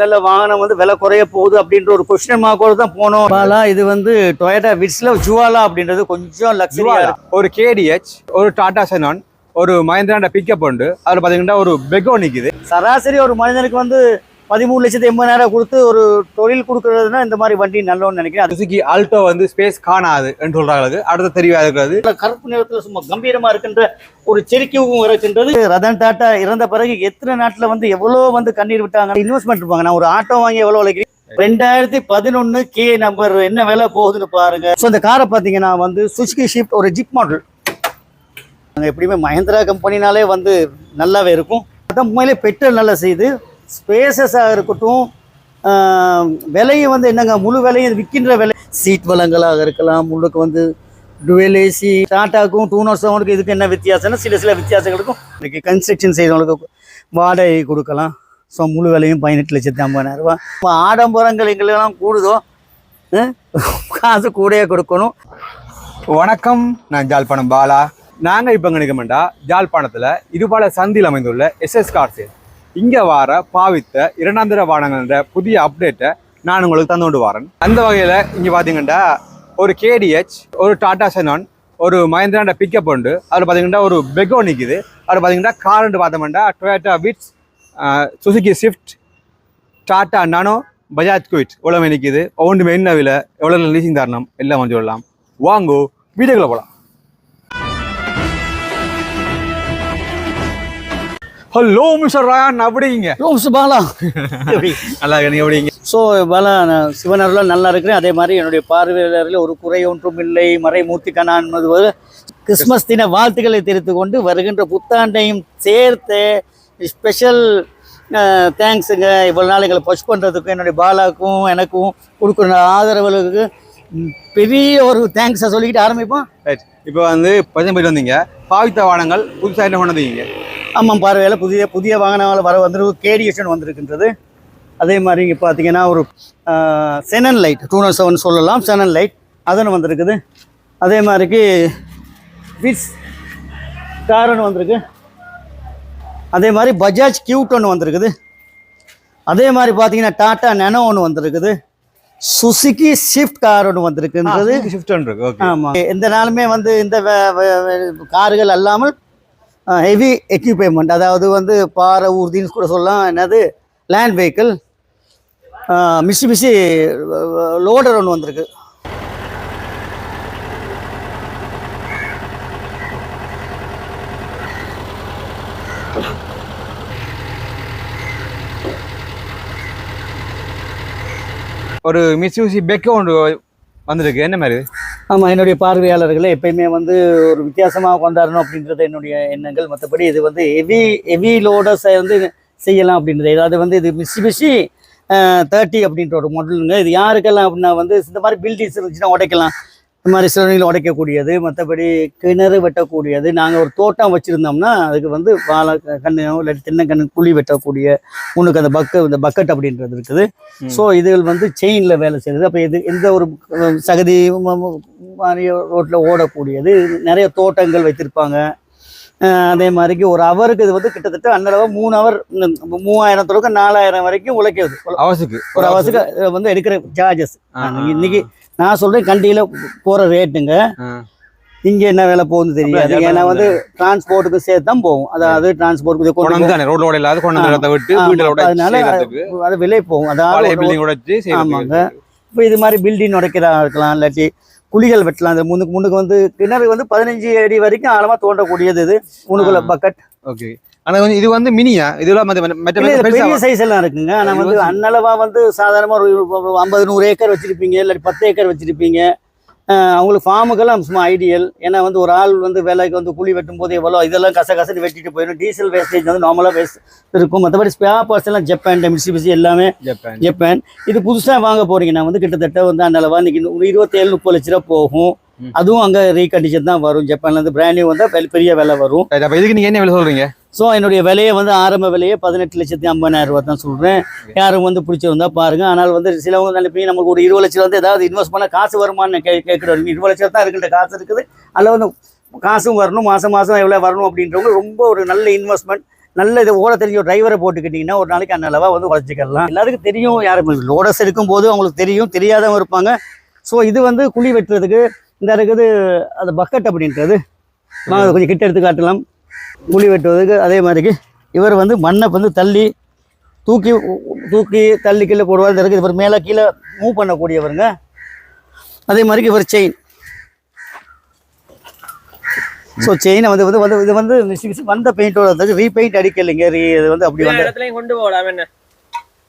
இல்ல வாகனம் வந்து விலை குறைய போகுது அப்படின்ற ஒரு கொஸ்டின் மார்க்கோட தான் போனோம். இது வந்து டொயோட்டா விட்ஸ்ல ஜுவாலா அப்படின்றது கொஞ்சம் லக்ஸரியா ஒரு கேடிஹெச், ஒரு டாடா செனான், ஒரு மஹிந்திரா பிக்கப் உண்டு. அதுல பாத்தீங்கன்னா ஒரு பெகோ நிக்குது. சராசரி ஒரு மனிதனுக்கு வந்து 13,80,000 கொடுத்து ஒரு தொழில் கொடுக்கறதுனா இந்த மாதிரி வண்டி நல்லோன்னு நினைக்கிறேன். சுசுகி ஆல்டோ வந்து ஸ்பேஸ் காணாது என்று சொல்றாங்க. அடுத்த தெரிவா இருக்கிறது கருப்பு நிறத்துல சும்மா கம்பீரமா இருக்கின்ற ஒரு செருக்கியும் இருக்கின்றது. ரதன் டாட்டா இறந்த பிறகு எத்தனை நாட்டுல வந்து எவ்வளவு வந்து கண்ணீர் விட்டாங்க, இன்வெஸ்ட்மெண்ட் இருப்பாங்க. நான் ஒரு ஆட்டோ வாங்கி எவ்வளவு விலைக்கு 2011 கே நம்பர் என்ன விலை போகுதுன்னு பாருங்க. ஸோ இந்த காரை பார்த்தீங்கன்னா வந்து சுசுகி ஷிஃப்ட் ஒரு ஜிப் மாடல். எப்படியுமே மஹிந்திரா கம்பெனினாலே வந்து நல்லாவே இருக்கும். அதான் உண்மையிலே பெட்ரோல் நல்லா செய்யுது. ஸ்பேசஸாக இருக்கட்டும், விலையும் வந்து என்னங்க முழு விலையும் விற்கின்ற விலை. சீட் வளங்களாக இருக்கலாம். முழுக்க வந்து டுவெல் ஏசி. டாட்டாக்கும் 207க்கும் இதுக்கு என்ன வித்தியாசம்னா சில வித்தியாசங்களுக்கும் இன்றைக்கி கன்ஸ்ட்ரக்ஷன் செய்கிறவங்களுக்கு வாடகை கொடுக்கலாம். ஸோ முழு விலையும் 18,50,000 ஆடம்பரங்கள் எங்களுக்கெல்லாம் கூடுதோ காசு கூடயே கொடுக்கணும். வணக்கம், நான் ஜாழ்ப்பாணம் பாலா. நாங்கள் இப்போ நினைக்கமாட்டா ஜாழ்ப்பாணத்தில் இருபால சந்தியில் அமைந்துள்ள SS கார் சேல். இங்கே வார பாவித்த இரண்டாந்திர வாகனங்கள்ன்ற புதிய அப்டேட்டை நான் உங்களுக்கு தந்து கொண்டு வரேன். அந்த வகையில் இங்கே பார்த்தீங்கன்னா ஒரு கேடிஹெச், ஒரு டாடா செனான், ஒரு மஹிந்திரா பிக்கப் உண்டு. அதில் பார்த்தீங்கன்னா ஒரு பெகோ நிற்குது. அதில் பார்த்தீங்கன்னா கார்ன்ட்டு பார்த்தோம்னா டொயோட்டா விட்ஸ், சுசுகி ஸ்விஃப்ட், டாட்டா நானோ, பஜாஜ் குயிட் இவ்வளோ நிற்குது. ஒவ்வொன்றுமே என்ன விலை, எவ்வளோ லீசிங் தரணும் எல்லாம் கொஞ்சம் சொல்லலாம். வாங்கோ வீடியோக்குள்ள போகலாம். ஹலோ மிஸ்டர் ராயன், அப்படிங்க? பாலா நல்லா நீங்க எப்படிங்க? ஸோ பாலா, நான் சிவனருள் நல்லா இருக்கிறேன். அதே மாதிரி என்னுடைய பார்வையாளர்கள் ஒரு குறை ஒன்றும் இல்லை. மறைமூர்த்தி கண்ணா என்பது கிறிஸ்மஸ் தின வாழ்த்துக்களை தெரிவித்து கொண்டு வருகின்ற புத்தாண்டையும் சேர்த்து ஸ்பெஷல் தேங்க்ஸுங்க. இவ்வளோ நாள் எங்களை பஷ் பண்ணுறதுக்கும் என்னுடைய பாலாவுக்கும் எனக்கும் கொடுக்குற ஆதரவுகளுக்கு பெரிய ஒரு தேங்க்ஸை சொல்லிக்கிட்டு ஆரம்பிப்போம். ரைட். இப்போ வந்து போயிட்டு வந்தீங்க, பாவித்த வாகனங்கள் புதுசாக என்ன கொண்டீங்க? ஆமாம், பார்வையில் புதிய வாகனங்கள் வர கேடிஎஸ்ன்னு வந்திருக்கின்றது. அதே மாதிரி இங்கே பார்த்தீங்கன்னா ஒரு செனன் லைட் 207 சொல்லலாம், செனன் லைட் அதுன்னு வந்திருக்குது. அதே மாதிரிக்கு விட்ஸ் கார்னு வந்திருக்கு. அதே மாதிரி பஜாஜ் கியூட் ஒன்று வந்திருக்குது. அதே மாதிரி பார்த்தீங்கன்னா டாட்டா நானோ ஒன்று வந்திருக்குது. சுசுகி ஷிஃப்ட் கார் ஒன்று வந்திருக்குன்றது. ஆமாம், எந்த நாளுமே வந்து இந்த கார்கள் அல்லாமல் ஹெவி எக்யூப்மெண்ட், அதாவது வந்து பாறை ஊர்தின்னு கூட சொல்லலாம். என்னது லேண்ட் வெஹிக்கிள் மிஷி லோடர் ஒன்று வந்திருக்கு. ஒரு மிட்சுபிஷி பெக்கோ ஒன்று வந்திருக்கு. என்ன மாதிரி? ஆமாம், என்னுடைய பார்வையாளர்களை எப்பயுமே வந்து ஒரு வித்தியாசமாக கொண்டாடணும் அப்படின்றது என்னுடைய எண்ணங்கள். மற்றபடி இது வந்து ஹெவி லோடர்ஸை வந்து செய்யலாம் அப்படின்றது. ஏதாவது வந்து இது மிட்சுபிஷி 30 அப்படின்ற ஒரு மாடலுங்க. இது யாருக்கெல்லாம் அப்படின்னா வந்து இந்த மாதிரி பில்டிங்ஸ் இருந்துச்சுன்னா உடைக்கலாம், இந்த மாதிரி சிறுநீர்கள் உடைக்கக்கூடியது. மற்றபடி கிணறு வெட்டக்கூடியது. நாங்கள் ஒரு தோட்டம் வச்சுருந்தோம்னா அதுக்கு வந்து வாழை கண்ணு இல்லை தென்னங்கண்ணு குழி வெட்டக்கூடிய உனக்கு அந்த பக்கெட் அப்படின்றது இருக்குது. ஸோ இது வந்து செயினில் வேலை செய்யுது. அப்போ இது எந்த ஒரு சகதி மாதிரி ரோட்டில் ஓடக்கூடியது. நிறைய தோட்டங்கள் வைத்திருப்பாங்க. அதே மாதிரிக்கு ஒரு ஹவருக்கு இது வந்து கிட்டத்தட்ட அன்னளவு 3 ஹவர் 3000 4,000 வரைக்கும் உழைக்கிறது. ஒரு ஹவர்ஸுக்கு வந்து எடுக்கிற சார்ஜஸ். இன்னைக்கு நான் சொல்றேன் கண்டியில் போற ரேட்டுங்க. இங்க என்ன வேலை போகுதுன்னு தெரியாது. ஏன்னா வந்து டிரான்ஸ்போர்ட்டுக்கு சேர்த்து தான் போகும். அதாவது டிரான்ஸ்போர்ட்டுக்கு அதனால அது விலை போகும். அதாவது ஆமாங்க. இப்போ இது மாதிரி பில்டிங் உடைக்கிறதா இருக்கலாம், இல்லாட்டி குழிகள் வெட்டலாம். அந்த முன்னுக்கு வந்து கிணறு வந்து 15 அடி வரைக்கும் ஆழமா தோண்டக்கூடியது. இது முன்னுக்குள்ள பக்கெட். ஓகே. ஆனா இது வந்து மினியா? இதெல்லாம் பெரிய சைஸ் எல்லாம் இருக்குங்க. ஆனா வந்து அன்னளவா வந்து சாதாரணமா ஒரு 50-100 ஏக்கர் வச்சிருப்பீங்க, இல்லாட்டி 10 ஏக்கர் வச்சிருப்பீங்க. அவங்களுக்கு ஃபார்முக்கெல்லாம் சும்மா ஐடியல். ஏன்னா வந்து ஒரு ஆள் வந்து வேலைக்கு வந்து குழி வெட்டும் போது எவ்வளோ இதெல்லாம் கசன்னு வெட்டிட்டு போயிடும். டீசல் வேஸ்டேஜ் வந்து நார்மலாக வேஸ்ட் இருக்கும். மற்றபடி ஸ்பேர் பார்ட்ஸ் எல்லாம் ஜப்பான், மிட்சுபிஷி எல்லாமே ஜப்பான். இது புதுசாக வாங்க போறீங்கன்னா வந்து கிட்டத்தட்ட வந்து அன்னளவா இன்னைக்கு 27-30 லட்ச ரூபா போகும். அதுவும் அங்கே ரீகண்டிஷன் தான் வரும். ஜப்பான்லேருந்து பிராண்ட் நியூ வந்தால் பெரிய விலை வரும். இதுக்கு நீங்கள் என்ன விலை சொல்கிறீங்க? ஸோ என்னுடைய விலையை வந்து ஆரம்ப விலையே 18,50,000 தான் சொல்கிறேன். யாரும் வந்து பிடிச்சிருந்தா பாருங்கள். ஆனால் வந்து சிலவங்க நினைப்பீங்க நமக்கு ஒரு 20 லட்சம் வந்து ஏதாவது இன்வெஸ்ட் பண்ணால் காசு வருமானு கேட்குறோம். 20 லட்சம் தான் இருக்கின்ற காசு இருக்குது. அதில் வந்து காசும் வரணும், மாதம் எவ்வளோ வரணும் அப்படின்றவங்க ரொம்ப ஒரு நல்ல இன்வெஸ்ட்மெண்ட். நல்ல இது ஓட தெரிஞ்ச ஒரு டிரைவரை போட்டுக்கிட்டிங்கன்னா ஒரு நாளைக்கு அன்னளவாக வந்து உழைச்சிக்கலாம். எல்லாருக்கும் தெரியும், யாரும் லோடர்ஸ் இருக்கும்போது அவங்களுக்கு தெரியும், தெரியாதவங்க இருப்பாங்க. ஸோ இது வந்து குழி வெட்டுறதுக்கு இந்த இருக்குது அது பக்கெட் அப்படின்றது கொஞ்சம் கிட்ட எடுத்து காட்டலாம். குழி வெட்டுவதுக்கு அதே மாதிரிக்கு இவர் வந்து மண்ணை வந்து தூக்கி தள்ளி கீழே போடுவார். இந்த இருக்குது இவர் மேலே கீழே மூவ் பண்ணக்கூடியவருங்க. அதே மாதிரிக்கு இவர் செயின். ஸோ செயினை வந்து இது வந்து வந்த பெயிண்டோட வந்து ரீபெயிண்ட் அடிக்கலைங்க. இது வந்து அப்படி வந்து கொண்டு போகலாம் என்ன.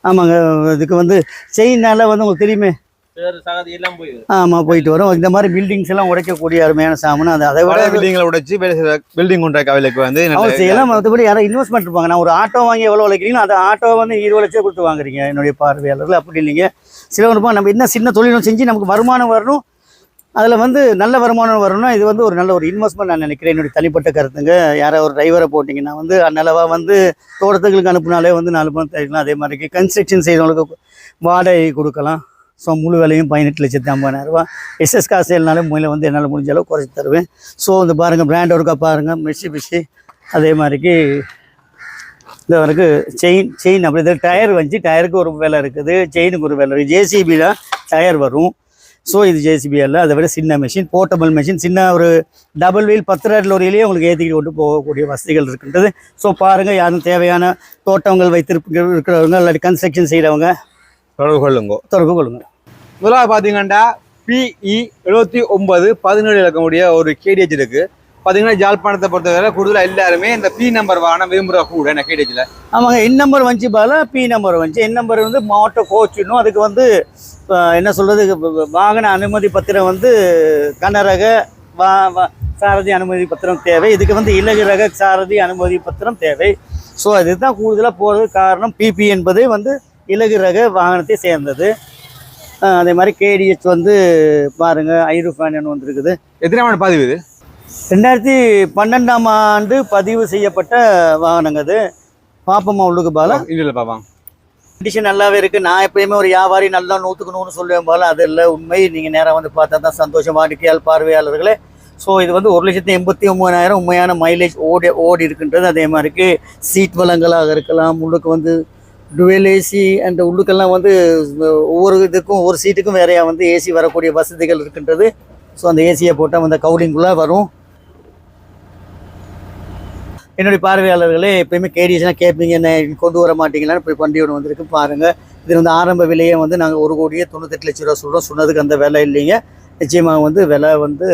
ஆமாங்க, இதுக்கு வந்து செயின்னால வந்து உங்களுக்கு தெரியுமே. ஆமாம், போயிட்டு வரும். இந்த மாதிரி பில்டிங்ஸ் எல்லாம் உடைக்கக்கூடிய அருமையான சாமான். அதை விட பில்டிங்களை உடைச்சி பில்டிங் கொண்ட கவலைக்கு வந்து செய்யலாம். மற்றபடி யாரும் இன்வெஸ்ட்மெண்ட் இருப்பாங்க. நான் ஒரு ஆட்டோ வாங்கி எவ்வளோ உழைக்கிறீங்களோ அந்த ஆட்டோ வந்து 20 லட்சம் கொடுத்து வாங்குறீங்க. என்னுடைய பார்வையாளர்கள் அப்படி இல்லைங்க. சிலவங்க நம்ம என்ன சின்ன தொழிலும் செஞ்சு நமக்கு வருமானம் வரணும், அதில் வந்து நல்ல வருமானம் வரணும்னா இது வந்து ஒரு நல்ல ஒரு இன்வெஸ்ட்மெண்ட் நான் நினைக்கிறேன். என்னுடைய தனிப்பட்ட கருத்துங்க. யாரோ ஒரு டிரைவரை போட்டிங்கன்னா வந்து அந்நளவாக வந்து தோட்டத்துக்கு அனுப்புனாலே வந்து 4 பணம் தரலாம். அதே மாதிரி கன்ஸ்ட்ரக்ஷன் செய்கிறவங்களுக்கு வாடகை கொடுக்கலாம். ஸோ முழு விலையும் 18,50,000 எஸ்எஸ் காசு இல்லைனாலும் மூலையில் வந்து என்னால் முடிஞ்ச அளவு குறைச்சி தருவேன். ஸோ இந்த பாருங்கள், பிராண்ட் ஒர்க்காக பாருங்கள், மெஷி அதே மாதிரிக்கு இந்த வரைக்கும் செயின் அப்படி இது டயர் வந்து டயருக்கு ஒரு விலை இருக்குது, செயினுக்கு ஒரு விலை இருக்குது. ஜேசிபியில் டயர் வரும். ஸோ இது ஜேசிபி அல்ல, அதை விட சின்ன மெஷின், போர்ட்டபிள் மெஷின். சின்ன ஒரு டபுள் வீல் 10 லோரியிலேயே உங்களுக்கு ஏற்றிக்கிட்டு கொண்டு போகக்கூடிய வசதிகள் இருக்கின்றது. ஸோ பாருங்கள், யாரும் தேவையான தோட்டங்கள் இருக்கிறவங்க இல்லாட்டி கன்ஸ்ட்ரக்ஷன் செய்கிறவங்க தொடர்பு கொள்ளுங்க. முதலாவது பார்த்தீங்கன்னா PE 7917 இலக்கமுடைய ஒரு கேடிஹெச் இருக்கு. பார்த்தீங்கன்னா ஜாழ்ப்பாணத்தை பொறுத்தவரை கூடுதலாக எல்லாருமே இந்த P நம்பர் வாகனம் விரும்புகிற கூட என்ன கேடிஹெச்சில். ஆமாங்க, என் நம்பர் வந்துச்சு பால P நம்பர் வந்துச்சு. என் நம்பர் வந்து மாவட்ட கோச்சுன்னும் அதுக்கு வந்து என்ன சொல்கிறது, வாகன அனுமதி பத்திரம் வந்து கனரக சாரதி அனுமதி பத்திரம் தேவை. இதுக்கு வந்து இலகு ரக சாரதி அனுமதி பத்திரம் தேவை. ஸோ அதுதான் கூடுதலாக போகிறது காரணம். PP என்பது வந்து இலகு ரக வாகனத்தை சேர்ந்தது. அதே மாதிரி கேடிஹெச் வந்து பாருங்கள் ஐரூஃபேன் வந்துருக்குது. எத்தனை ஆண்டு பதிவு இது? 2012ஆம் ஆண்டு பதிவு செய்யப்பட்ட வாகனங்க. அது பாப்பமா உள்ளுக்கு பாலா இல்லை பாப்பா, கண்டிஷன் நல்லாவே இருக்குது. நான் எப்பயுமே ஒரு வியாபாரி நல்லா 100க்கு 100 சொல்லுவேன் போல, அது இல்லை உண்மை. நீங்கள் நேராக வந்து பார்த்தா தான் சந்தோஷம் வாடிக்கையால் பார்வையாளர்களே. ஸோ இது வந்து 1,89,000 உண்மையான மைலேஜ் ஓடி இருக்கின்றது. அதே மாதிரிக்கு சீட் வளங்களாக இருக்கலாம். உள்ளுக்கு வந்து டுவெல் ஏசி அண்ட் உள்ளுக்கெல்லாம் வந்து ஒவ்வொரு இதுக்கும் ஒவ்வொரு சீட்டுக்கும் வேறையா வந்து ஏசி வரக்கூடிய வசதிகள் இருக்கின்றது. ஸோ அந்த ஏசியை போட்டால் அந்த கவுலிங்குள்ளே வரும். என்னுடைய பார்வையாளர்களே, எப்பயுமே கேடிஹெச்லாம் கேட்பீங்க, என்ன கொண்டு வர மாட்டீங்களான்னு இப்போ வண்டி ஒன்று வந்திருக்கு பாருங்கள். இது வந்து ஆரம்ப விலையை வந்து நாங்கள் 1,98,00,000 சொல்கிறோம். சொன்னதுக்கு அந்த விலை இல்லைங்க. நிச்சயமாக வந்து விலை வந்து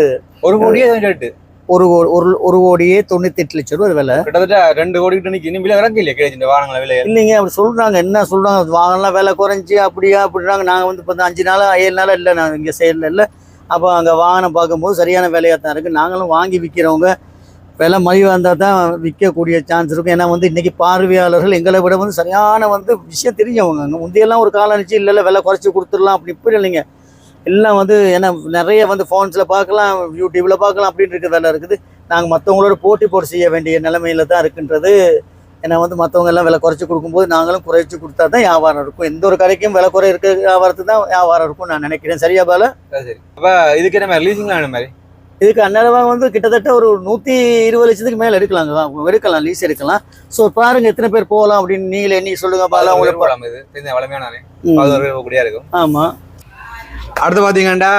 1,98,00,000 விலை. கிட்டத்தட்ட 2 கோடி கிட்ட நிற்கி இன்னும் விலை இறங்க இல்லையா கேடிஹெச் வாகனங்கள விலை? இல்லைங்க, அப்படி சொல்கிறாங்க. என்ன சொல்கிறாங்க, வாகனம்லாம் விலை குறைஞ்சி அப்படின்றாங்க. நாங்கள் வந்து இப்போ 5 நாள் 7 நாளாக இல்லை, நாங்கள் இங்கே செயலில் இல்லை. அப்போ அங்கே வாகனம் பார்க்கும்போது சரியான விலையாக தான் இருக்குது. நாங்களும் வாங்கி விற்கிறவங்க விலை மலிவாக இருந்தால் தான் விற்கக்கூடிய சான்ஸ் இருக்கும். ஏன்னா வந்து இன்றைக்கி பார்வையாளர்கள் எங்களை விட வந்து சரியான வந்து விஷயம் தெரிஞ்சவங்க. அங்கே முந்தையெல்லாம் ஒரு காலம் நினச்சி இல்லை விலை குறைச்சி கொடுத்துடலாம் அப்படி இப்படி இல்லைங்க. எல்லாம் வந்து ஏன்னா நிறைய வந்து ஃபோன்ஸில் பார்க்கலாம், யூடியூப்பில் பார்க்கலாம் அப்படின்னு இருக்க வேலை இருக்குது. நாங்கள் மற்றவங்களோட போட்டு செய்ய வேண்டிய நிலைமையில தான் இருக்கின்றது. ஏன்னா வந்து மற்றவங்க எல்லாம் விலை குறைச்சி கொடுக்கும்போது நாங்களும் குறைச்சி கொடுத்தா தான் வியாபாரம் இருக்கும். எந்த ஒரு கடைக்கும் விலை குறை இருக்க வியாபாரத்துக்கு தான் வியாபாரம் இருக்கும் நான் நினைக்கிறேன். சரியா பால? சரி. அப்போ இதுக்கு என்ன மாதிரி லீசிங் ஆன மாதிரி? இதுக்கு அந்நேரமாக வந்து கிட்டத்தட்ட ஒரு 120 லட்சத்துக்கு மேலே எடுக்கலாம், லீஸ் எடுக்கலாம். ஸோ பாருங்க எத்தனை பேர் போகலாம் அப்படின்னு நீங்களே எண்ணி சொல்லுங்க பால. உங்களுக்கு போகலாம், இது வளமையான இருக்கும். ஆமாம். அடுத்து பார்த்தீங்கன்னா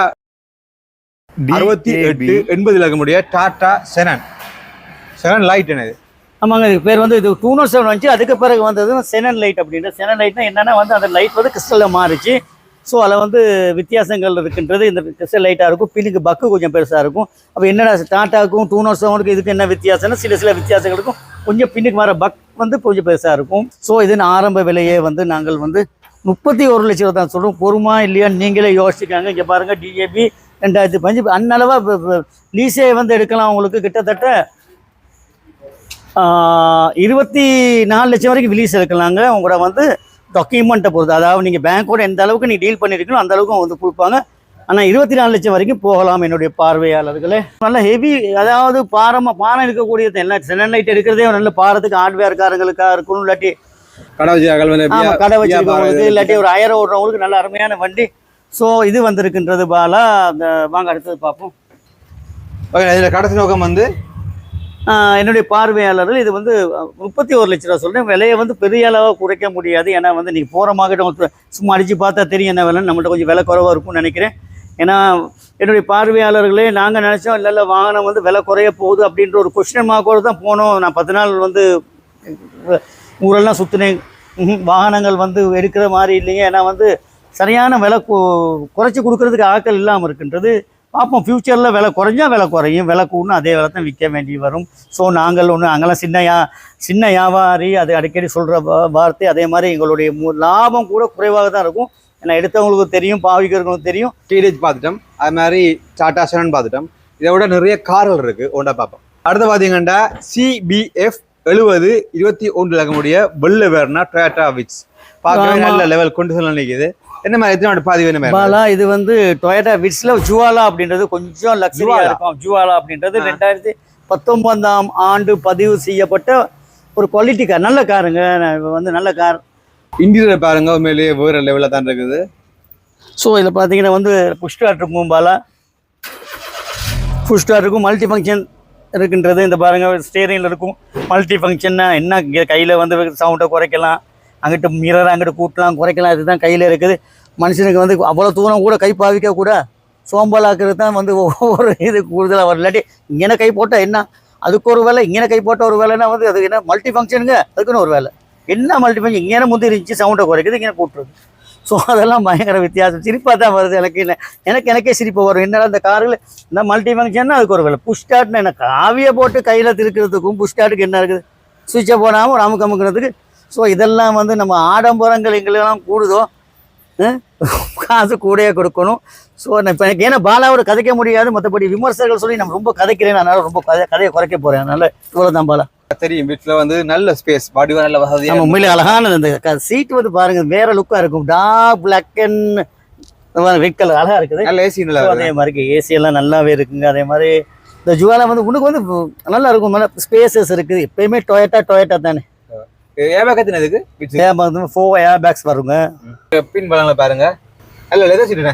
6880 இலக்கமுடைய டாடா செனன் லைட் என்னது? ஆமாங்க, இதுக்கு பேர் வந்து இது 207 வந்துச்சு. அதுக்கு பிறகு வந்தது செனன் லைட் அப்படின்ற. செனன் லைட்னா என்னன்னா வந்து அந்த லைட் வந்து கிறிஸ்டலில் மாறிச்சு. ஸோ அதில் வந்து வித்தியாசங்கள் இருக்கின்றது. இந்த கிறிஸ்டல் லைட்டாக இருக்கும், பின்னுக்கு பக்கு கொஞ்சம் பெருசாக இருக்கும். அப்போ என்னடா டாட்டாவுக்கும் 207க்கும் இதுக்கு என்ன வித்தியாசம்னா சில வித்தியாசங்கள் இருக்கும். கொஞ்சம் பின்னுக்கு வர பக் வந்து கொஞ்சம் பெருசாக இருக்கும். ஸோ இதுன்னு ஆரம்ப விலையே வந்து நாங்கள் வந்து 31 லட்சம் தான் சொல்கிறோம். பொறுமா இல்லையா நீங்களே யோசிச்சுக்காங்க. இங்கே பாருங்கள், DAB 2005 அன்னளவாக லீஸே வந்து எடுக்கலாம். உங்களுக்கு கிட்டத்தட்ட 24 லட்சம் வரைக்கும் லீஸ் எடுக்கலாங்க. உங்களோட வந்து டாக்குமெண்ட்டை பொறுத்து, அதாவது நீங்கள் பேங்க்கோட எந்த அளவுக்கு நீங்கள் டீல் பண்ணியிருக்கணும் அந்த அளவுக்கு வந்து கொடுப்பாங்க. ஆனால் 24 லட்சம் வரைக்கும் போகலாம் என்னுடைய பார்வையாளர்களே. நல்ல ஹெவி, அதாவது பாரம் இருக்கக்கூடிய எல்லாம் செனன் லைட் எடுக்கிறதே நல்ல பாரத்துக்கு ஹார்ட்வேர்காரங்களுக்காக இருக்கணும். இல்லாட்டி கடை வச்சிருக்கவங்களுக்கு இல்லாட்டி ஒரு அயரை ஓடுறவங்களுக்கு நல்ல அருமையான வண்டி. ஸோ இது வந்திருக்கின்றது பாலா. அந்த வாங்க அடுத்தது பார்ப்போம். ஓகே, இதில் கடைசி நோக்கம் வந்து என்னுடைய பார்வையாளர்கள் இது வந்து 31 லட்ச ரூபா சொல்கிறேன். விலையை வந்து பெரிய அளவாக குறைக்க முடியாது. ஏன்னா வந்து நீங்கள் போகிற மார்க்கெட்டை சும்மா அடித்து பார்த்தா தெரியும் என்ன விலைன்னு. நம்மள்ட்ட கொஞ்சம் விலை குறைவாக இருக்கும்னு நினைக்கிறேன். ஏன்னா என்னுடைய பார்வையாளர்களே நாங்கள் நினச்சோம் இல்லை வாகனம் வந்து விலை குறைய போகுது அப்படின்ற ஒரு கொஸ்டின் மார்க்கோடு தான் போனோம். நான் 10 நாள் வந்து ஊரெல்லாம் சுற்றினேன். வாகனங்கள் வந்து எடுக்கிற மாதிரி இல்லைங்க. ஏன்னா வந்து சரியான விலை குறைச்சி கொடுக்கறதுக்கு ஆட்கள் இல்லாமல் இருக்குன்றது. பார்ப்போம், ஃப்யூச்சரில் விலை குறைஞ்சா விலை குறையும், விலை கூடணும் அதே விலை தான் விற்க வேண்டி வரும். ஸோ நாங்கள் அங்கெல்லாம் சின்ன வியாபாரி அது அடிக்கடி சொல்கிற வார்த்தை. அதே மாதிரி எங்களுடைய லாபம் கூட குறைவாக தான் இருக்கும். ஏன்னா எடுத்தவங்களுக்கு தெரியும், பாவிக்கிறவங்களுக்கு தெரியும். டிடிஹெச் பார்த்துட்டோம், அது மாதிரி டாடா செடான் பார்த்துட்டோம். இதை விட நிறைய கார்கள் இருக்குது, ஒன்றா பார்ப்போம். அடுத்து பார்த்தீங்கன்னா CBF 70-21 லகமுடைய வெள்ளை வேறுனா டொயோட்டா விட்ஸ் பார்க்கவே நல்ல லெவல் கொண்டு சொல்ல நினைக்குது. என்ன மாதிரி எத்தனை பதிவு என்ன பாலா? இது வந்து டொயோட்டா விட்ஸ்ல ஜுவாலா அப்படின்றது கொஞ்சம் லக்ஸரியா இருக்கும். ஜுவாலா அப்படின்றது 2019ஆம் ஆண்டு பதிவு செய்யப்பட்ட ஒரு குவாலிட்டி கார். நல்ல காருங்க, வந்து நல்ல கார். இன்டீரியர் பாருங்க, உண்மையிலேயே வேற லெவலில் தான் இருக்குது. ஸோ இதில் பார்த்தீங்கன்னா வந்து புஷ் ஸ்டார்ட் இருக்கும் பாலா, புஷ் ஸ்டார்ட் இருக்கும், மல்டி ஃபங்க்ஷன் இருக்குன்றது. இந்த பாருங்கள் ஸ்டேரிங்கில் இருக்கும் மல்டி ஃபங்க்ஷன்னா என்ன, கையில் வந்து சவுண்டை குறைக்கலாம், அங்கிட்டு மிரர் அங்கிட்டு கூட்டலாம் குறைக்கலாம். இதுதான் கையில் இருக்குது. மனுஷனுக்கு வந்து அவ்வளோ தூரம் கூட கை பாவிக்க கூட சோம்பலாக்குறது தான் வந்து ஒவ்வொரு இது கூடுதலாக வரும். இல்லாட்டி இங்கே கை போட்டால் என்ன, அதுக்கு ஒரு வேலை, இங்கே கை போட்ட ஒரு வேலைன்னா வந்து அது என்ன மல்டி ஃபங்க்ஷனுங்க, அதுக்குன்னு ஒரு வேலை. என்ன மல்டி ஃபங்க்ஷன், இங்கே முந்திரிச்சு சவுண்டை குறைக்குது, இங்கே கூட்டுறது. ஸோ அதெல்லாம் பயங்கர வித்தியாசம். சிரிப்பாக தான் வருது எனக்கே சிரிப்பு வரும். என்னடா இந்த காரில் இந்த மல்டி ஃபங்க்ஷன்னா அதுக்கு ஒரு வேலை. புஷ் ஸ்டார்ட்னு என்ன காவியை போட்டு கையில் திருக்கிறதுக்கும் புஷ் ஸ்டார்ட்டுக்கு என்ன இருக்குது, சுவிட்சை போடாமல் ஒரு அமுக்கிறதுக்கு. ஸோ இதெல்லாம் வந்து நம்ம ஆடம்பரங்கள் எங்களெல்லாம் கூடுதோ காசு கூடயே கொடுக்கணும். ஸோ இப்போ எனக்கு ஏன்னா பாலாவோட கதைக்க முடியாது, மற்றபடி விமர்சகர்கள் சொல்லி நம்ம ரொம்ப கதைக்கிறேன். அதனால ரொம்ப கதையை குறைக்க போகிறேன். அதனால இவ்வளோ தான் பாலா. தெரியும், வீட்டில் வந்து நல்ல ஸ்பேஸ், பாடி நல்ல வசதி. நம்ம உண்மையிலே அழகானது. இந்த சீட் வந்து பாருங்க வேற லுக்காக இருக்கும். Dark black and red colour அழகாக இருக்குது. நல்ல ஏசி நல்லா, அதே மாதிரி ஏசி எல்லாம் நல்லாவே இருக்குங்க. அதே மாதிரி இந்த ஜுவாலா வந்து உனக்கு வந்து நல்லா இருக்கும், நல்லா ஸ்பேசஸ் இருக்குது. எப்பயுமே டொயோட்டா தானே. ஏர்பேக் 4 ஏர்பேக்ஸ் வருங்க. பின் பலங்களை பாருங்க, நல்ல லெதர் சீட்டுண்ணே.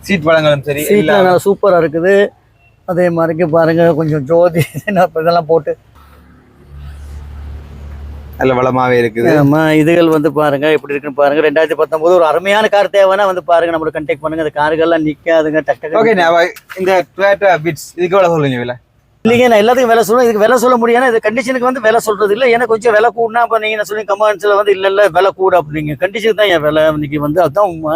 சீட் பலங்களும் சரி, சீட்லாம் நல்லா சூப்பராக இருக்குது. அதே மாதிரி பாருங்க கொஞ்சம் ஜோதி இதெல்லாம் போட்டு நல்ல வளமாவே இருக்குது. ஆமாம், இதுகள் வந்து பாருங்க எப்படி இருக்குன்னு பாருங்க. 2019 ஒரு அருமையான கார் தேவைன்னா வந்து பாருங்க, நம்மளுக்கு கண்டெக்ட் பண்ணுங்க. அந்த கார்கள்லாம் நிற்காதுங்க டக்கு. ஓகே, இந்த டொயோட்டா விட்ஸ் இதுக்கு எவ்வளோ சொல்லுங்க விலை? இல்லைங்க, நான் எல்லாத்துக்கும் விலை சொல்லுவேன். இதுக்கு விலை சொல்ல முடியாது. இது கண்டிஷனுக்கு வந்து விலை சொல்றது இல்லை. எனக்கு கொஞ்சம் விலை கூடனா அப்போ நீங்கள் சொல்லி கமெண்ட்ஸில் வந்து இல்லை விலை கூட அப்படிங்க. கண்டிஷனுக்கு தான் என் விலை இன்னைக்கு வந்து அதுதான் உண்மை.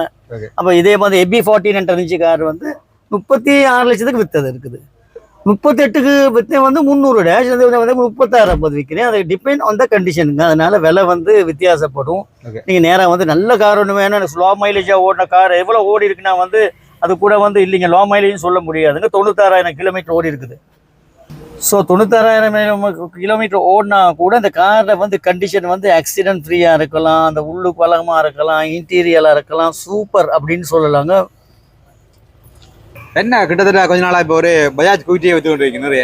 அப்போ இதே மாதிரி EB14 இன்ச்சு கார் வந்து 36 லட்சத்துக்கு விற்றது இருக்குது. 38க்கு விற்று வந்து 300 டேஷ் வந்து 36 விற்கிறேன். அது டிபெண்ட் ஆன் த கண்டிஷனுங்க. அதனால விலை வந்து வித்தியாசப்படும். நீங்கள் நேராக வந்து நல்ல கார் ஒன்று வேணும். எனக்கு ஸ்லோ மைலேஜாக ஓடின கார் எவ்வளோ ஓடி இருக்குன்னா வந்து அது கூட வந்து இல்லைங்க லோ மைலேஜ்னு சொல்ல முடியாதுங்க. 96,000 கிலோமீட்டர் ஓடி இருக்குது. ஸோ 96,000 கிலோமீட்டர் ஓடினா கூட இந்த காரில் வந்து கண்டிஷன் வந்து ஆக்சிடென்ட் ஃப்ரீயாக இருக்கலாம், அந்த உள்ளுக்கு வளமாக இருக்கலாம், இன்டீரியலாக இருக்கலாம், சூப்பர் அப்படின்னு சொல்லலாங்க. என்ன கிட்டத்தட்ட கொஞ்ச நாளா இப்போ ஒரு பஜாஜ் குயிட்டியே வித்து கொண்டிருக்கீங்க நிறைய.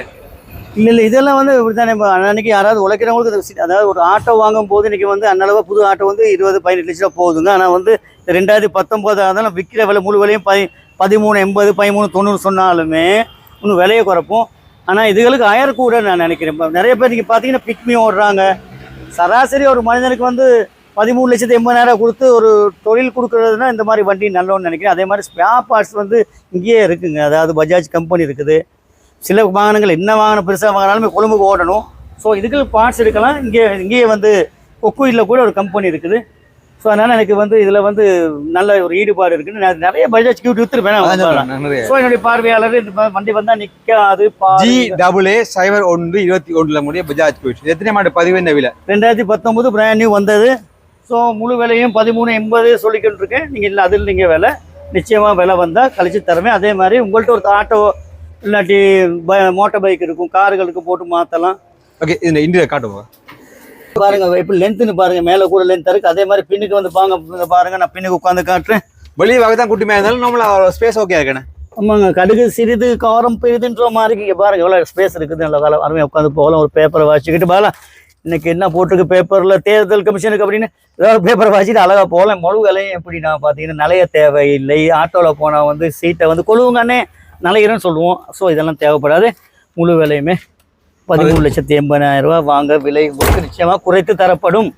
இல்லை இதெல்லாம் வந்து இப்படி தானே. இப்போ அன்னைக்கு யாராவது உழைக்கிறவங்களுக்கு அதாவது ஒரு ஆட்டோ வாங்கும் போது இன்றைக்கி வந்து அன்னளவு புது ஆட்டோ வந்து 20-18 லட்ச ரூபா போகுதுங்க. ஆனால் வந்து 2019 ஆனாலும் விற்கிற விலை முழு விலையும் 1380 1390 சொன்னாலுமே இன்னும் விலையை குறைப்போம். ஆனால் இதுகளுக்கு 1000 கூட நான் நினைக்கிறேன். இப்போ நிறைய பேர் நீங்கள் பார்த்தீங்கன்னா பிக்மி ஓடுறாங்க. சராசரி ஒரு மனிதனுக்கு வந்து 13,80,000 கொடுத்து ஒரு தொழில் கொடுக்குறதுனா இந்த மாதிரி வண்டி நல்லோன்னு நினைக்கிறேன். அதே மாதிரி ஸ்பேர் பார்ட்ஸ் வந்து இங்கேயே இருக்குங்க. அதாவது பஜாஜ் கம்பெனி இருக்குது. சில வாகனங்கள் என்ன வாகனம் பெருசாக வாங்கினாலுமே கொழும்புக்கு ஓடணும். ஸோ இதுக்கு பார்ட்ஸ் எடுக்கலாம். இங்கேயே வந்து கொக்குயில் கூட ஒரு கம்பெனி இருக்குது. ஸோ அதனால் எனக்கு வந்து இதில் வந்து நல்ல ஒரு ஈடுபாடு இருக்குன்னு நான் நிறைய பஜாஜ் கியூட் விற்றுருப்பேன். ஸோ என்னுடைய பார்வையாளர் இந்த வண்டி வந்தால் நிற்காது. GAA0121 முடிய பஜாஜ் கியூட் எத்தனை மாடு பதிவு என்ன விலை? 2019 பிராண்ட் நியூ வந்தது. ஸோ முழு விலையும் 1380 சொல்லிக்கிட்டு இருக்கேன். நீங்கள் இல்லை அதில் நீங்கள் விலை நிச்சயமாக விலை வந்தால் கழிச்சு தருவேன். அதே மாதிரி உங்கள்கிட்ட ஒரு ஆட்டோ இல்லாட்டி மோட்டார் பைக் இருக்கும், கார்களுக்கு போட்டு மாற்றலாம். ஓகே, இந்த இன்டீரியர் காட்டுவோம் பாருங்க எப்படி லென்த்துன்னு பாருங்க. மேலே கூட லென்த் இருக்கு. அதே மாதிரி பின்னுக்கு வந்து பாருங்க. நான் பின்னுக்கு உட்காந்து காட்டுறேன். வெளியே தான் குட்டிமையாக இருந்தாலும் நம்மள ஸ்பேஸ் ஓகே இருக்கேன். ஆமாங்க, கடுகு சிறிது காரம் பெரிதுன்ற மாதிரி இங்கே பாருங்க எவ்வளோ ஸ்பேஸ் இருக்குது. நல்ல காலம் அருமையாக உட்காந்து போகலாம். ஒரு பேப்பரை வாசிக்கிட்டு பாலாம் இன்னைக்கு என்ன போட்டிருக்கு பேப்பரில் தேர்தல் கமிஷனுக்கு அப்படின்னு ஏதாவது பேப்பரை வாசிட்டு அழகாக போகலாம். முழு விலையும் எப்படி நான் பார்த்தீங்கன்னா நிலைய தேவையில்லை. ஆட்டோவில் போனால் வந்து சீட்டை வந்து கொழுவுங்கன்னே நிலையிறன்னு சொல்லுவோம். ஸோ இதெல்லாம் தேவைப்படாது. முழு விலையுமே 13,80,000 ரூபாய் வாங்க விலை உங்களுக்கு நிச்சயமா குறைத்து தரப்படும்.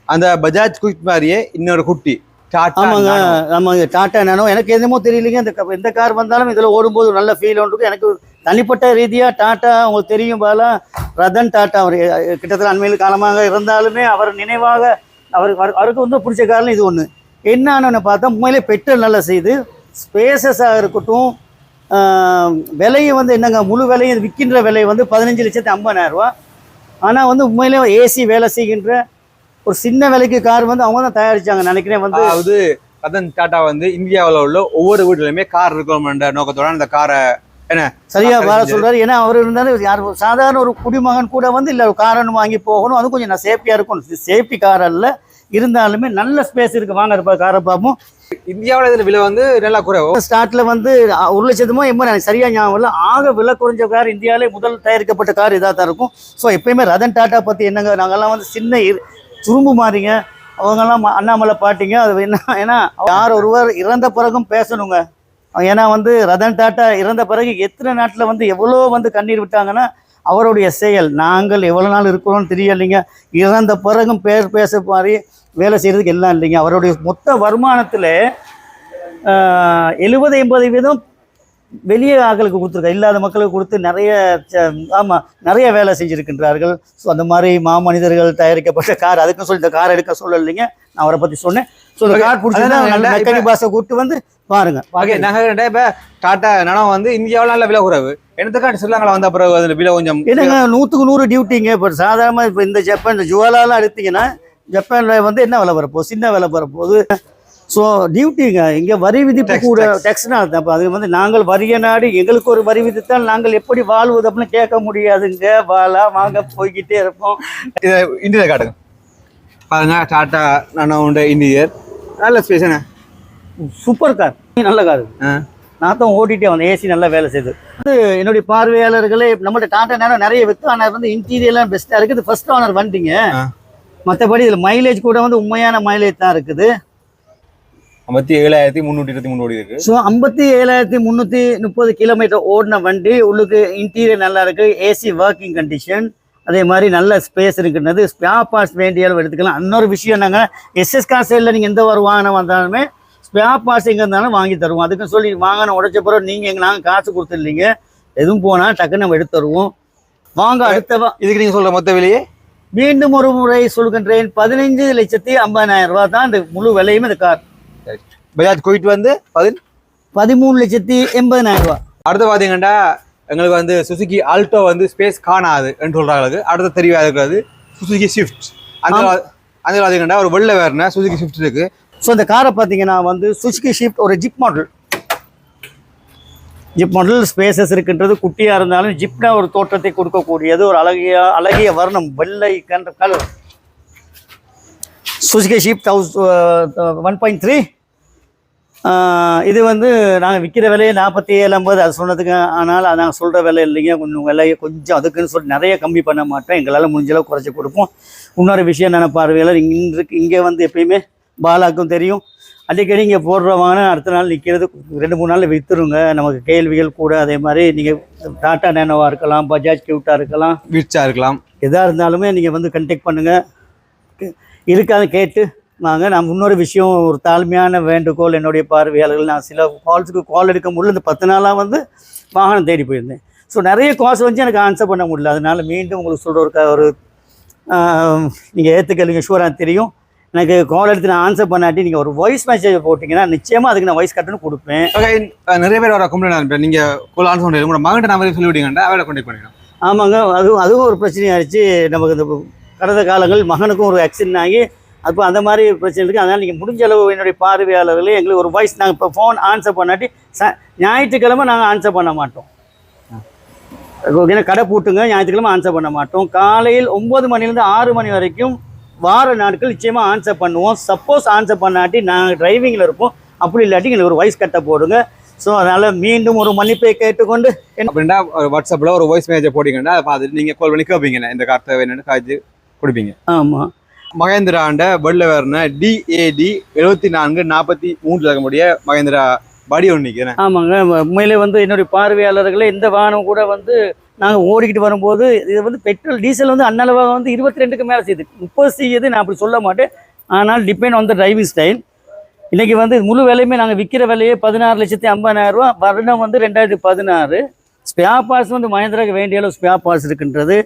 அந்த பஜாஜ் குயிக் மாதிரியே இன்னொரு குட்டி டாடா ஆமாங்க ஆமாங்க டாட்டா நானோ. எனக்கு எதுமோ தெரியலைங்க, எந்த கார் வந்தாலும் இதில் ஓடும்போது ஒரு நல்ல ஃபீல் ஒன்று இருக்கும். எனக்கு தனிப்பட்ட ரீதியாக டாட்டா உங்களுக்கு தெரியும் பாலா, ரதன் டாட்டா அவர் கிட்டத்தட்ட அண்மையில் காலமாக இருந்தாலுமே அவர் நினைவாக அவருக்கு வந்து பிடிச்ச காரணம் இது ஒன்று. என்னன்னு பார்த்தா உண்மையிலே பெட்ரோல் நல்லா செய்து ஸ்பேசஸாக இருக்கட்டும். விலையை வந்து என்னங்க முழு விலையும் விற்கின்ற விலை வந்து 15,50,000 ரூபா. ஆனால் வந்து உண்மையிலே ஏசி வேலை செய்கின்ற ஒரு சின்ன விலைக்கு கார் வந்து அவங்க தான் தயாரிச்சாங்க நினைக்கிறேன். வந்து அதாவது ரதன் டாடா வந்து இந்தியாவில் உள்ள ஒவ்வொரு வீட்டுலையுமே கார் இருக்கணும்ன்ற நோக்கத்தோட அந்த காரை என்ன சரியா வர சொல்றாரு. ஏன்னா அவர் இருந்தாலும் யார் சாதாரண ஒரு குடிமகன் கூட வந்து இல்லை காரன் வாங்கி போகணும், அது கொஞ்சம் நான் சேஃப்டியாக இருக்கணும். சேஃப்டி கார் அல்ல இருந்தாலுமே நல்ல ஸ்பேஸ் இருக்கு. வாங்க காரை பார்ப்போம். இந்தியாவோட இதில் விலை வந்து நல்லா குறைவு. ஸ்டார்ட்ல வந்து 1,80,000 எனக்கு சரியா ஞாபகம் இல்லை. ஆக விலை குறைஞ்ச கார் இந்தியாவிலே முதல் தயாரிக்கப்பட்ட கார் இதாக தான் இருக்கும். ஸோ எப்பயுமே ரதன் டாட்டா பற்றி என்னங்க, நாங்கள்லாம் வந்து சின்ன துரும்பு மாறிங்க, அவங்கெல்லாம் அண்ணாமலை பாட்டிங்க. அது என்ன, ஏன்னா யார் ஒருவர் இறந்த பிறகும் பேசணுங்க. ஏன்னா வந்து ரதன் டாட்டா இறந்த பிறகு எத்தனை நாட்டில் வந்து எவ்வளோ வந்து கண்ணீர் விட்டாங்கன்னா அவருடைய செயல். நாங்கள் எவ்வளோ நாள் இருக்கிறோம்னு தெரியலைங்க, இறந்த பிறகும் பேச மாதிரி வேலை செய்கிறதுக்கு எல்லாம் இல்லைங்க. அவருடைய மொத்த வருமானத்தில் 70-80% வெளியே ஆக்களுக்கு கொடுத்துருக்காங்க, இல்லாத மக்களுக்கு கொடுத்து நிறைய வேலை செஞ்சுருக்கின்றார்கள். ஸோ அந்த மாதிரி மாமனிதர்கள் தயாரிக்கப்பட்ட கார். அதுக்கும் சொல்லி இந்த கார் எடுக்க சொல்லலைங்க, நான் அவரை பற்றி சொன்னேன். ஸோ இந்த கார் பிடிச்சா மெக்கானிக் பாஸை கூப்பிட்டு வந்து பாருங்க. ஓகே, நாங்கள் இப்போ டாட்டா நானும் வந்து இந்தியாவில் நல்ல விலை குறைவு. எனத்துக்காண்டி ஸ்ரீலங்காவில் வந்த பிறகு அதில் விலை கொஞ்சம் என்னங்க 100க்கு 100 டியூட்டிங்க. இப்போ சாதாரணமாக இப்போ இந்த ஜப்பான் இந்த ஜுவாலாலாம் எடுத்தீங்கன்னா ஜப்பானில் வந்து என்ன விலை வரப்போகுது, சின்ன விலை வரப்போகுது. ஸோ டியூட்டிங்க இங்கே வரி விதிப்பு கூட டேக்ஸ்னா அப்போ அது வந்து நாங்கள் வரிய நாடு, எங்களுக்கு ஒரு வரி விதித்தால் நாங்கள் எப்படி வாழ்வது அப்படின்னு கேட்க முடியாதுங்க. வாங்க போய்கிட்டே இருப்போம். இதை இந்தியா காட்டுங்க பாருங்க. டாட்டா நானோட இந்தியர் நல்ல ஸ்பேஸ் என்ன சூப்பர் கார், நல்ல கார். நான் தான் ஓட்டிகிட்டே வந்தேன், ஏசி நல்லா வேலை செய்யுது. வந்து என்னுடைய பார்வையாளர்களே நம்மள்ட்ட டாட்டா நேரம் நிறைய விற்று, ஆனால் வந்து இன்டீரியர்லாம் பெஸ்ட்டாக இருக்குது. ஃபர்ஸ்ட் ஓனர் வண்டிங்க. மற்றபடி இதில் மைலேஜ் கூட வந்து உண்மையான மைலேஜ் தான் இருக்குது. 57,323 ஓடி இருக்கு. ஸோ 57,330 கிலோமீட்டர் ஓடின வண்டி. உள்ளுக்கு இன்டீரியர் நல்லா இருக்கு, ஏசி ஒர்க்கிங் கண்டிஷன், அதே மாதிரி நல்ல ஸ்பேஸ் இருக்குன்றது. ஸ்பேர் பார்ட்ஸ் வேண்டிய அளவு எடுத்துக்கலாம். இன்னொரு விஷயம் நாங்கள் எஸ்எஸ் கார் சைடில் நீங்கள் எந்த ஒரு வாகனம் வந்தாலுமே ஸ்பேர் பார்ட்ஸ் எங்கே இருந்தாலும் வாங்கி தருவோம். அதுக்கு சொல்லி வாகனம் உடைச்ச பிறகு நீங்கள் நாங்கள் காசு கொடுத்துருந்தீங்க, எதுவும் போனால் டக்குன்னு நம்ம எடுத்து தருவோம். வாங்க அடுத்தவா. இதுக்கு நீங்கள் சொல்கிற மொத்த விலையே மீண்டும் ஒரு முறை சொல்கின்றேன், 15,50,000 ரூபா தான் இந்த முழு விலையுமே இந்த கார். பஜாஜ் குயிட் வந்து 13,80,000 ரூபா. அடுத்து பார்த்தீங்கன்னா எங்களுக்கு வந்து சுசுகி ஆல்டோ வந்து ஸ்பேஸ் காணாது என்று சொல்கிறாங்க. அடுத்த தெரியாது இருக்கிறது சுசுகி ஸ்விஃப்ட். அந்த பார்த்தீங்கன்னா ஒரு வெள்ளை வேறுனா சுசுகி ஸ்விஃப்ட் இருக்குது. ஸோ இந்த காரை பார்த்தீங்கன்னா வந்து சுசுகி ஸ்விஃப்ட் ஒரு ஜிப் மாடல் ஸ்பேசஸ் இருக்கின்றது. குட்டியாக இருந்தாலும் ஜிப்னா ஒரு தோற்றத்தை கொடுக்கக்கூடியது, ஒரு அழகிய வர்ணம், வெள்ளை கலர். Suzuki Swift 1.3. இது வந்து நாங்கள் விற்கிற விலையை 47,50 அது சொன்னதுக்கு. ஆனால் நாங்கள் சொல்கிற விலை இல்லைங்க, கொஞ்சம் விலையை கொஞ்சம் அதுக்குன்னு சொல்லி நிறைய கம்மி பண்ண மாட்டோம். எங்களால் முடிஞ்சளவு குறைச்சி கொடுப்போம். இன்னொரு விஷயம் நான் பார்வையாளர் இங்கே வந்து எப்பயுமே பாலாக்கும் தெரியும், அடிக்கடி இங்கே போடுறவாங்க அடுத்த நாள் நிற்கிறது 2-3 நாளில் விற்றுருங்க. நமக்கு கேள்விகள் கூட. அதே மாதிரி நீங்கள் டாட்டா நேனோவாக இருக்கலாம், பஜாஜ் கியூட்டாக இருக்கலாம், விட்ஸா இருக்கலாம், எதாக இருந்தாலுமே நீங்கள் வந்து கான்டாக்ட் பண்ணுங்கள். இருக்காது கேட்டு வாங்க. நான் இன்னொரு விஷயம், ஒரு தாழ்மையான வேண்டுகோள் என்னுடைய பார்வையாளர்கள், நான் சில கால்ஸுக்கு கால் எடுக்க முடியல. இந்த 10 நாளாக வந்து வாகனம் தேடி போயிருந்தேன். ஸோ நிறைய கால்ஸ் வந்து எனக்கு ஆன்சர் பண்ண முடியல. அதனால் மீண்டும் உங்களுக்கு சொல்கிற ஒரு நீங்கள் ஏற்றுக்கலுங்க, ஷூராக தெரியும். எனக்கு கால் எடுத்து நான் ஆன்சர் பண்ணாட்டி நீங்கள் ஒரு வாய்ஸ் மெசேஜ் போட்டிங்கன்னா நிச்சயமாக அதுக்கு நான் வாய்ஸ் கட்டணும் கொடுப்பேன். நிறைய பேர் வர கம்ப்ளைண்ட் நீங்கள் கால் ஆன்சர் பண்ணுறது உங்களோட மகன்கிட்ட நான் சொல்லி விட்டீங்கன்னா அவளை கான்டாக்ட் பண்ணிக்கலாம். ஆமாங்க, அதுவும் ஒரு பிரச்சனையாகிடுச்சு. நமக்கு இந்த கடந்த காலங்கள் மகனுக்கும் ஒரு ஆக்சிடென்ட் ஆகி அப்போ அந்த மாதிரி பிரச்சனை இருக்குது. அதனால் நீங்கள் முடிஞ்ச அளவு என்னுடைய பார்வையாளர்களே எங்களுக்கு ஒரு வாய்ஸ், நாங்கள் இப்போ ஃபோன் ஆன்சர் பண்ணாட்டி ஞாயிற்றுக்கிழமை நாங்கள் ஆன்சர் பண்ண மாட்டோம். ஏன்னா கடை பூட்டுங்க, ஞாயிற்றுக்கிழமை ஆன்சர் பண்ண மாட்டோம். காலையில் 9 மணிலேருந்து 6 மணி வரைக்கும் வார நாட்கள் நிச்சயமாக ஆன்சர் பண்ணுவோம். சப்போஸ் ஆன்சர் பண்ணாட்டி நாங்கள் டிரைவிங்கில் இருப்போம். அப்படி இல்லாட்டி எங்களுக்கு ஒரு வாய்ஸ் கட்ட போடுங்க. ஸோ அதனால் மீண்டும் ஒரு மன்னிப்பை கேட்டுக்கொண்டு அப்படின்னா வாட்ஸ்அப்பில் ஒரு வாய்ஸ் மெசேஜ் போட்டிங்கன்னா அதை பார்த்துட்டு நீங்கள் கால் பண்ணி கேட்பீங்க, இந்த கார்த்தை வேணும்னு காய்ச்சி கொடுப்பீங்க. ஆமாம், மகேந்திராண்ட வெள்ள வேறுன DAD 7443 இருக்கக்கூடிய மகேந்திரா பாடி ஒன்று நிற்கிறேன். ஆமாங்க, உண்மையிலே வந்து என்னுடைய பார்வையாளர்களே இந்த வாகனம் கூட வந்து நாங்கள் ஓடிக்கிட்டு வரும்போது இது வந்து பெட்ரோல் டீசல் வந்து அன்னளவாக வந்து 22க்கு மேலே செய்யுது. 30 செய்யுது, நான் அப்படி சொல்ல மாட்டேன். ஆனால் depend on the driving style. இன்றைக்கி வந்து முழு விலையுமே நாங்கள் விற்கிற விலையே 16,50,000 வருடம் வந்து 2016. ஸ்பேர் பார்ட்ஸ் வந்து மஹேந்திராவுக்கு வேண்டிய அளவு ஸ்பேர் பார்ட்ஸ் இருக்கின்றது.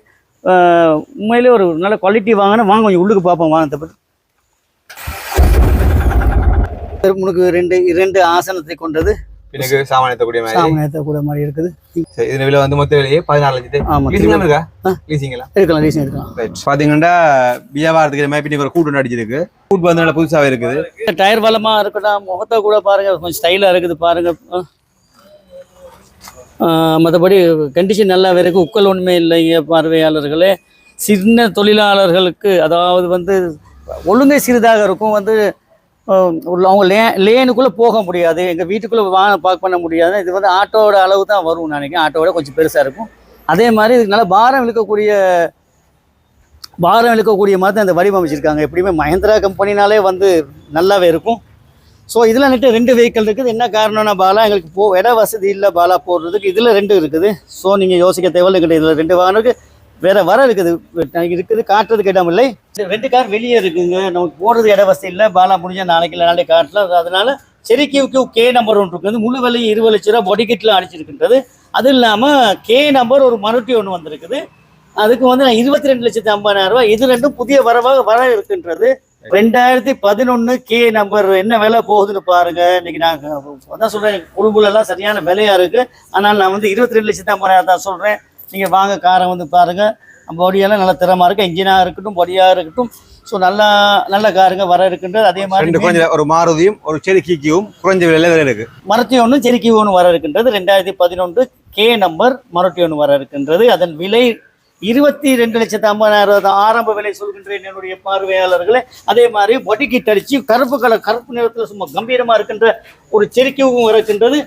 உண்மையிலே ஒரு நல்ல குவாலிட்டி வாங்கினா வாங்க, கொஞ்சம் உள்ளுக்கு பார்ப்போம் வாங்க. உனக்கு இரண்டு ஆசனத்தை கொண்டது, எனக்கு சாமானியத்தக்கூடிய மாதிரி இருக்குது. இது விலை வந்து மொத்த விலையே 14,00,000. ஆமாம், லீசிங்களா இருக்கலாம், லீசிங் இருக்கலாம். பார்த்தீங்கன்னா வியாபாரத்துக்கு மாதிரி இன்னைக்கு ஒரு கூட்டு அடிச்சிருக்கு. கூட்டு வந்து நல்லா புதுசாகவே இருக்குது. டயர் வளமாக இருக்கட்டும், முகத்தை கூட பாருங்க, கொஞ்சம் ஸ்டைலாக இருக்குது பாருங்க. மற்றபடி கண்டிஷன் நல்லாவே இருக்குது. உட்கல் ஒன்றுமே இல்லைங்க பார்வையாளர்களே. சின்ன தொழிலாளர்களுக்கு அதாவது வந்து ஒழுங்கை சிறிதாக இருக்கும். வந்து அவங்க லேனுக்குள்ளே போக முடியாது, எங்கள் வீட்டுக்குள்ளே பார்க் பண்ண முடியாது. இது வந்து ஆட்டோட அளவு தான் வரும் நினைக்கிறேன். ஆட்டோட கொஞ்சம் பெருசாக இருக்கும். அதே மாதிரி இதுக்கு நல்லா பாரம் இழுக்கக்கூடிய மாதிரி தான் இந்த வடிவமைச்சிருக்காங்க. எப்படியுமே மஹேந்திரா கம்பெனினாலே வந்து நல்லாவே இருக்கும். ஸோ இதில் நட்டு 2 வெஹிக்கிள் இருக்குது. என்ன காரணம்னா பாலா எங்களுக்கு இட வசதி இல்லை பாலா போடுறதுக்கு. இதில் 2 இருக்குது. ஸோ நீங்கள் யோசிக்க தேவையில்லை. இதில் 2 வாகனம் வேறு இருக்குது காட்டுறதுக்கு இடம் இல்லை. 2 கார் வெளியே இருக்குங்க. நமக்கு போடுறது இட வசதி இல்லை. பாலா முடிஞ்சால் நாளைக்கு காட்டலாம். அதனால செரிக்கியூ கே நம்பர் 1 இருக்குது. முழு விலையும் 20 லட்ச ரூபா பாடி கிட்டில் அடிச்சிருக்கின்றது. அது இல்லாமல் கே நம்பர் ஒரு மருட்டி ஒன்று வந்திருக்குது. அதுக்கு வந்து நான் 22,50,000. இது 2 புதிய வர இருக்கின்றது. 2011 கே நம்பர் என்ன விலை போகுதுன்னு பாருங்க. இன்னைக்கு நான் அதான் சொல்றேன், குழும்புலாம் சரியான விலையா இருக்கு. ஆனால் நான் வந்து 22,50,000 தான் சொல்றேன். நீங்க வாங்க, காரை வந்து பாருங்க. பாடியெல்லாம் நல்ல திறமா இருக்கு. இன்ஜினாக இருக்கட்டும், பாடியாக இருக்கட்டும். ஸோ நல்ல காருங்க வர இருக்கின்றது. அதே மாதிரி ஒரு மாருதியும் ஒரு செரிக்கியும் குறைஞ்ச விலையில இருக்கு. மருட்டி ஒன்று செரிக்கி ஒன்று வர இருக்கின்றது. 2011 கே நம்பர் மருட்டி ஒன்று வர இருக்கின்றது. அதன் விலை 22,50,000 தான் ஆரம்ப விலை சொல்கின்றேன் என்னுடைய பார்வையாளர்களே. அதே மாதிரி பொடி கிட் அடிச்சு கருப்பு நிறத்தில் சும்மா கம்பீரமா இருக்கின்ற ஒரு செரிக்கவும் இருக்கின்றது.